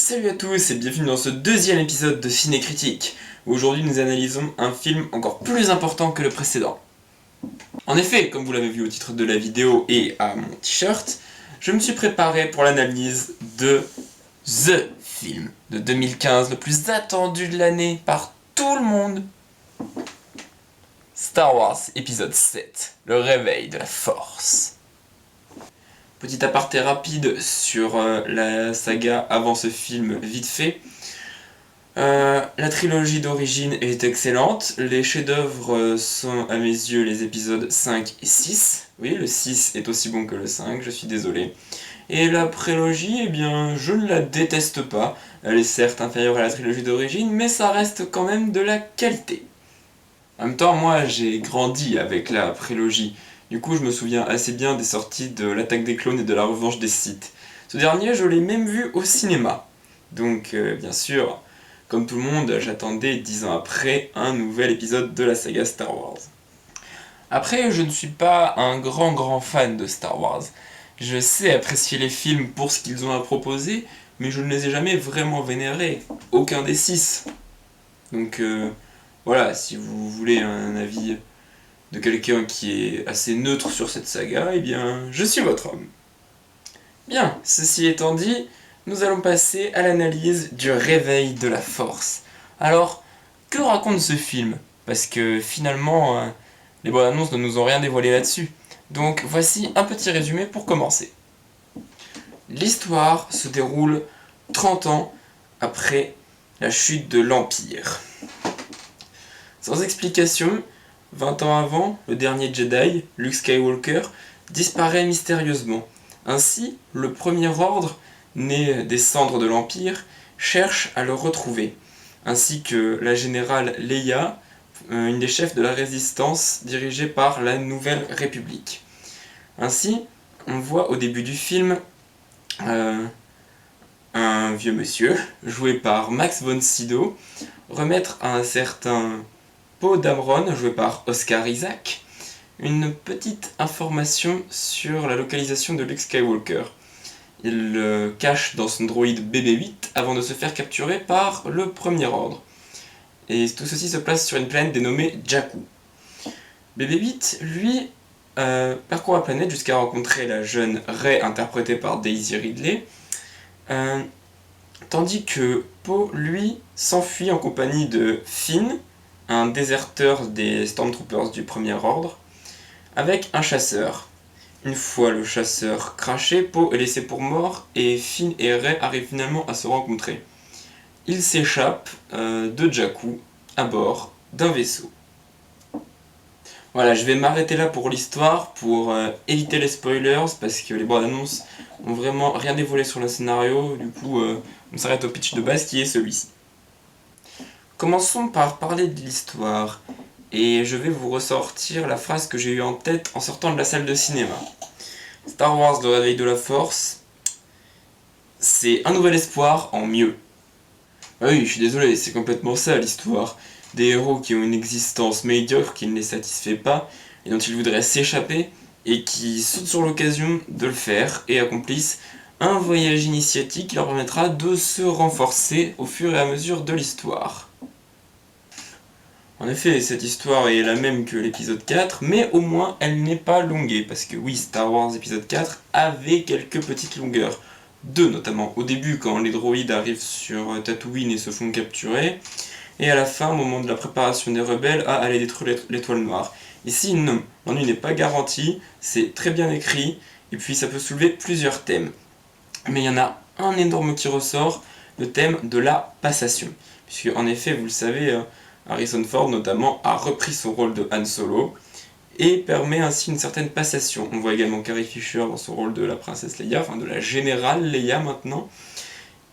Salut à tous et bienvenue dans ce deuxième épisode de Ciné Critique. Aujourd'hui nous analysons un film encore plus important que le précédent. En effet, comme vous l'avez vu au titre de la vidéo et à mon t-shirt, je me suis préparé pour l'analyse de THE film de 2015, le plus attendu de l'année par tout le monde. Star Wars épisode 7, le réveil de la force. Petit aparté rapide sur la saga avant ce film vite fait. La trilogie d'origine est excellente, les chefs-d'œuvre sont à mes yeux les épisodes 5 et 6. Oui, le 6 est aussi bon que le 5, je suis désolé. Et la prélogie, eh bien, je ne la déteste pas. Elle est certes inférieure à la trilogie d'origine, mais ça reste quand même de la qualité. En même temps, moi, j'ai grandi avec la prélogie. Du coup, je me souviens assez bien des sorties de l'Attaque des clones et de la Revanche des Sith. Ce dernier, je l'ai même vu au cinéma. Donc, bien sûr, comme tout le monde, j'attendais 10 ans après un nouvel épisode de la saga Star Wars. Après, je ne suis pas un grand fan de Star Wars. Je sais apprécier les films pour ce qu'ils ont à proposer, mais je ne les ai jamais vraiment vénérés. Aucun des 6. Donc, voilà, si vous voulez un avis de quelqu'un qui est assez neutre sur cette saga, eh bien, je suis votre homme. Bien, ceci étant dit, nous allons passer à l'analyse du réveil de la force. Alors, que raconte ce film? Parce que finalement, les bonnes annonces ne nous ont rien dévoilé là-dessus. Donc voici un petit résumé pour commencer. L'histoire se déroule 30 ans après la chute de l'Empire. Sans explication, 20 ans avant, le dernier Jedi, Luke Skywalker, disparaît mystérieusement. Ainsi, le Premier Ordre, né des cendres de l'Empire, cherche à le retrouver, ainsi que la générale Leia, une des chefs de la résistance dirigée par la Nouvelle République. Ainsi, on voit au début du film un vieux monsieur, joué par Max von Sydow, remettre à un certain Poe Dameron, joué par Oscar Isaac, une petite information sur la localisation de Luke Skywalker. Il le cache dans son droïde BB-8 avant de se faire capturer par le Premier Ordre. Et tout ceci se place sur une planète dénommée Jakku. BB-8, lui, parcourt la planète jusqu'à rencontrer la jeune Rey interprétée par Daisy Ridley, tandis que Poe, lui, s'enfuit en compagnie de Finn, un déserteur des Stormtroopers du Premier Ordre, avec un chasseur. Une fois le chasseur craché, Poe est laissé pour mort et Finn et Rey arrivent finalement à se rencontrer. Ils s'échappent de Jakku à bord d'un vaisseau. Voilà, je vais m'arrêter là pour l'histoire, pour éviter les spoilers, parce que les bandes annonces ont vraiment rien dévoilé sur le scénario, du coup on s'arrête au pitch de base qui est celui-ci. Commençons par parler de l'histoire, et je vais vous ressortir la phrase que j'ai eue en tête en sortant de la salle de cinéma. Star Wars, le réveil de la force, c'est un nouvel espoir en mieux. Ah oui, je suis désolé, c'est complètement ça l'histoire. Des héros qui ont une existence médiocre qui ne les satisfait pas, et dont ils voudraient s'échapper, et qui sautent sur l'occasion de le faire, et accomplissent un voyage initiatique qui leur permettra de se renforcer au fur et à mesure de l'histoire. En effet, cette histoire est la même que l'épisode 4, mais au moins elle n'est pas longuée, parce que oui, Star Wars épisode 4 avait quelques petites longueurs. Deux notamment, au début quand les droïdes arrivent sur Tatooine et se font capturer, et à la fin, au moment de la préparation des rebelles, à aller détruire l'étoile noire. Ici, non, l'ennui n'est pas garanti, c'est très bien écrit, et puis ça peut soulever plusieurs thèmes. Mais il y en a un énorme qui ressort, le thème de la passation. Puisque en effet, vous le savez, Harrison Ford notamment a repris son rôle de Han Solo, et permet ainsi une certaine passation. On voit également Carrie Fisher dans son rôle de la princesse Leia, enfin de la générale Leia maintenant,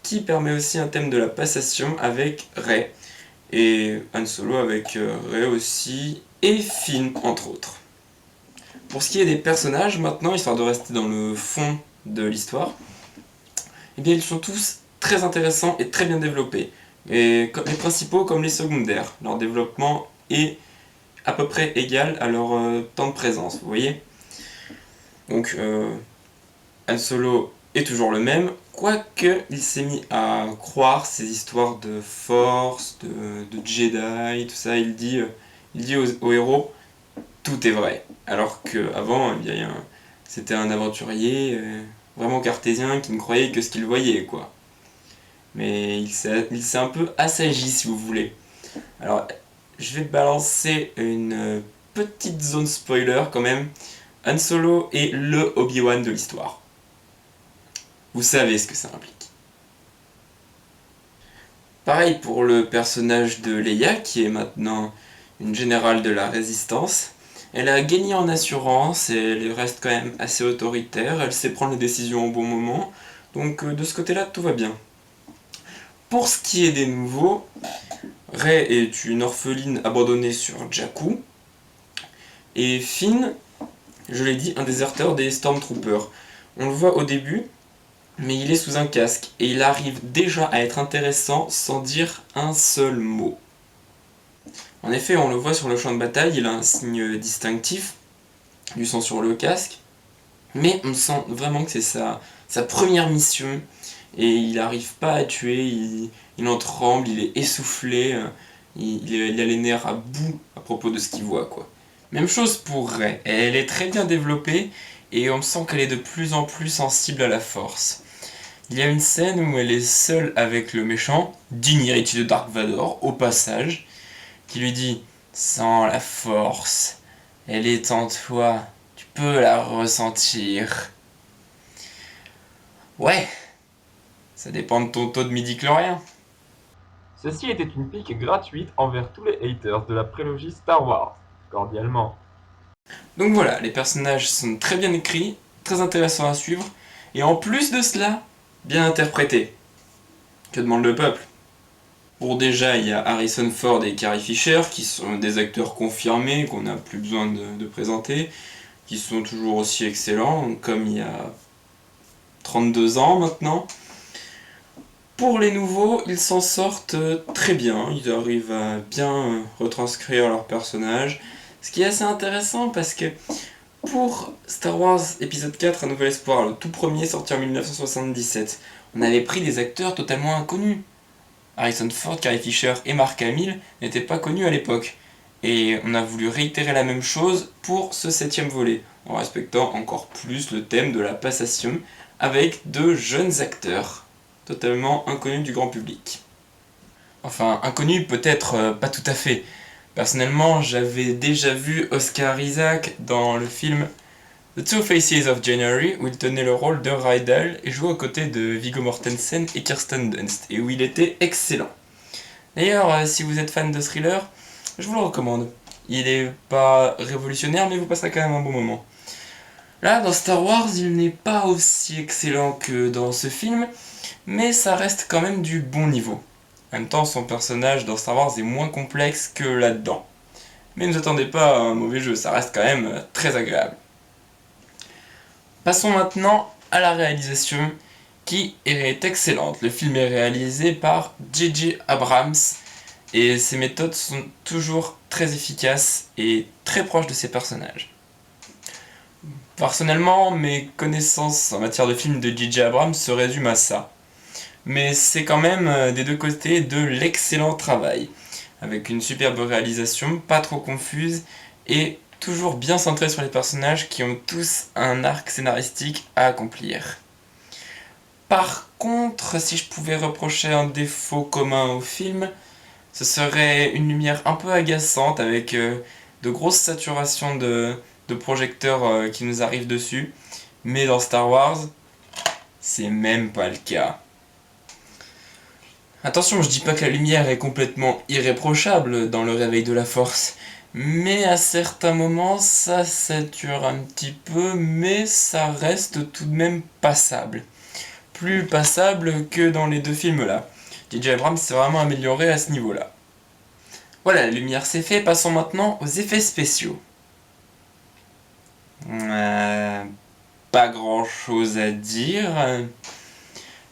qui permet aussi un thème de la passation avec Rey, et Han Solo avec Rey aussi, et Finn entre autres. Pour ce qui est des personnages maintenant, histoire de rester dans le fond de l'histoire, eh bien ils sont tous très intéressants et très bien développés. Et les principaux comme les secondaires, leur développement est à peu près égal à leur temps de présence, vous voyez. Donc Han Solo est toujours le même, quoique il s'est mis à croire ces histoires de force, de Jedi, tout ça. Il dit aux héros, tout est vrai. Alors qu'avant, eh bien, c'était un aventurier vraiment cartésien qui ne croyait que ce qu'il voyait, quoi. Mais il s'est un peu assagi, si vous voulez. Alors, je vais balancer une petite zone spoiler quand même. Han Solo est le Obi-Wan de l'histoire. Vous savez ce que ça implique. Pareil pour le personnage de Leia, qui est maintenant une générale de la Résistance. Elle a gagné en assurance et elle reste quand même assez autoritaire. Elle sait prendre les décisions au bon moment. Donc de ce côté-là, tout va bien. Pour ce qui est des nouveaux, Rey est une orpheline abandonnée sur Jakku. Et Finn, je l'ai dit, un déserteur des Stormtroopers. On le voit au début, mais il est sous un casque et il arrive déjà à être intéressant sans dire un seul mot. En effet, on le voit sur le champ de bataille, il a un signe distinctif, du sang sur le casque, mais on sent vraiment que c'est sa première mission et il n'arrive pas à tuer, il en tremble, il est essoufflé, il a les nerfs à bout à propos de ce qu'il voit, quoi. Même chose pour Rey, elle est très bien développée et on sent qu'elle est de plus en plus sensible à la force. Il y a une scène où elle est seule avec le méchant, digne héritier de Dark Vador, au passage, qui lui dit « Sans la force, elle est en toi, tu peux la ressentir. » Ouais, ça dépend de ton taux de midi-chlorien. Ceci était une pique gratuite envers tous les haters de la prélogie Star Wars. Cordialement. Donc voilà, les personnages sont très bien écrits, très intéressants à suivre, et en plus de cela, bien interprétés. Que demande le peuple? Bon, déjà, il y a Harrison Ford et Carrie Fisher, qui sont des acteurs confirmés, qu'on n'a plus besoin de présenter, qui sont toujours aussi excellents, comme il y a 32 ans maintenant. Pour les nouveaux, ils s'en sortent très bien, ils arrivent à bien retranscrire leurs personnages, ce qui est assez intéressant parce que pour Star Wars épisode 4, Un Nouvel Espoir, le tout premier sorti en 1977, on avait pris des acteurs totalement inconnus. Harrison Ford, Carrie Fisher et Mark Hamill n'étaient pas connus à l'époque. Et on a voulu réitérer la même chose pour ce 7ème volet, en respectant encore plus le thème de la passation avec de jeunes acteurs, totalement inconnus du grand public. Enfin, inconnus peut-être pas tout à fait. Personnellement, j'avais déjà vu Oscar Isaac dans le film The Two Faces of January, où il tenait le rôle de Rydell et jouait aux côtés de Viggo Mortensen et Kirsten Dunst, et où il était excellent. D'ailleurs, si vous êtes fan de thriller, je vous le recommande. Il est pas révolutionnaire, mais vous passerez quand même un bon moment. Là, dans Star Wars, il n'est pas aussi excellent que dans ce film, mais ça reste quand même du bon niveau. En même temps, son personnage dans Star Wars est moins complexe que là-dedans. Mais ne vous attendez pas à un mauvais jeu, ça reste quand même très agréable. Passons maintenant à la réalisation qui est excellente. Le film est réalisé par J.J. Abrams et ses méthodes sont toujours très efficaces et très proches de ses personnages. Personnellement, mes connaissances en matière de films de J.J. Abrams se résument à ça. Mais c'est quand même des deux côtés de l'excellent travail, avec une superbe réalisation, pas trop confuse et toujours bien centrée sur les personnages qui ont tous un arc scénaristique à accomplir. Par contre, si je pouvais reprocher un défaut commun au film, ce serait une lumière un peu agaçante avec de grosses saturations de projecteurs qui nous arrivent dessus. Mais dans Star Wars, c'est même pas le cas. Attention, je dis pas que la lumière est complètement irréprochable dans le réveil de la force, mais à certains moments ça sature un petit peu, mais ça reste tout de même passable. Plus passable que dans les deux films là. J.J. Abrams s'est vraiment amélioré à ce niveau-là. Voilà, la lumière c'est fait, passons maintenant aux effets spéciaux. Pas grand chose à dire.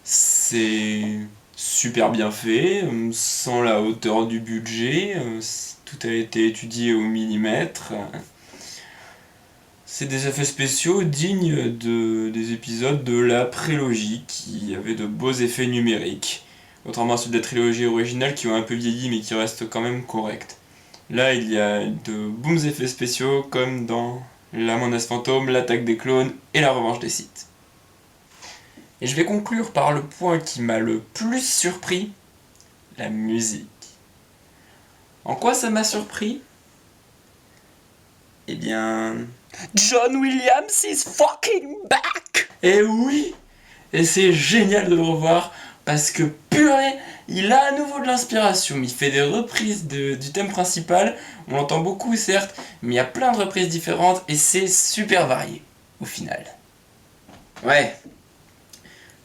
C'est super bien fait, sans la hauteur du budget, tout a été étudié au millimètre. C'est des effets spéciaux dignes des épisodes de la prélogie qui avaient de beaux effets numériques, contrairement à ceux de la trilogie originale qui ont un peu vieilli mais qui restent quand même corrects. Là, il y a de bons effets spéciaux comme dans La Menace Fantôme, L'attaque des clones et La Revanche des Sith. Et je vais conclure par le point qui m'a le plus surpris, la musique. En quoi ça m'a surpris? Eh bien... John Williams is fucking back! Et oui! Et c'est génial de le revoir parce que purée, il a à nouveau de l'inspiration. Il fait des reprises du thème principal, on l'entend beaucoup certes, mais il y a plein de reprises différentes et c'est super varié au final. Ouais,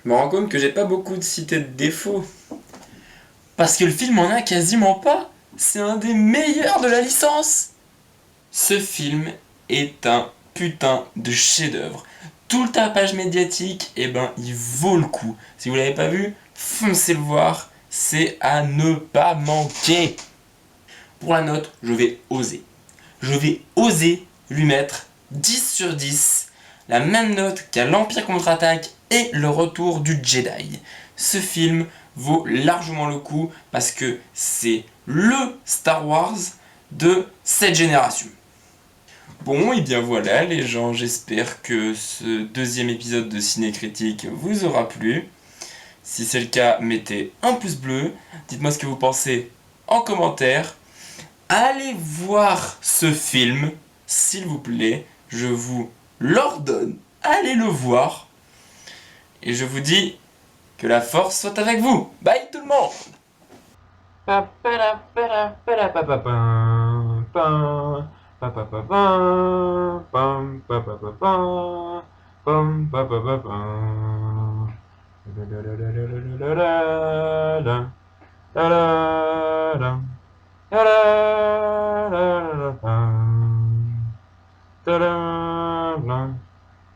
je me rends compte que j'ai pas beaucoup de cités de défauts. Parce que le film en a quasiment pas. C'est un des meilleurs de la licence. Ce film est un putain de chef-d'œuvre. Tout le tapage médiatique, eh ben, il vaut le coup. Si vous l'avez pas vu, foncez le voir. C'est à ne pas manquer. Pour la note, je vais oser. Je vais oser lui mettre 10 sur 10. La même note qu'à l'Empire contre-attaque et le retour du Jedi. Ce film vaut largement le coup parce que c'est le Star Wars de cette génération. Bon, et bien voilà les gens, j'espère que ce deuxième épisode de Ciné Critique vous aura plu. Si c'est le cas, mettez un pouce bleu, dites-moi ce que vous pensez en commentaire. Allez voir ce film, s'il vous plaît, je vous l'ordonne, allez le voir. Et je vous dis que la force soit avec vous. Bye tout le monde! Ta-da!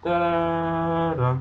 Ta-da!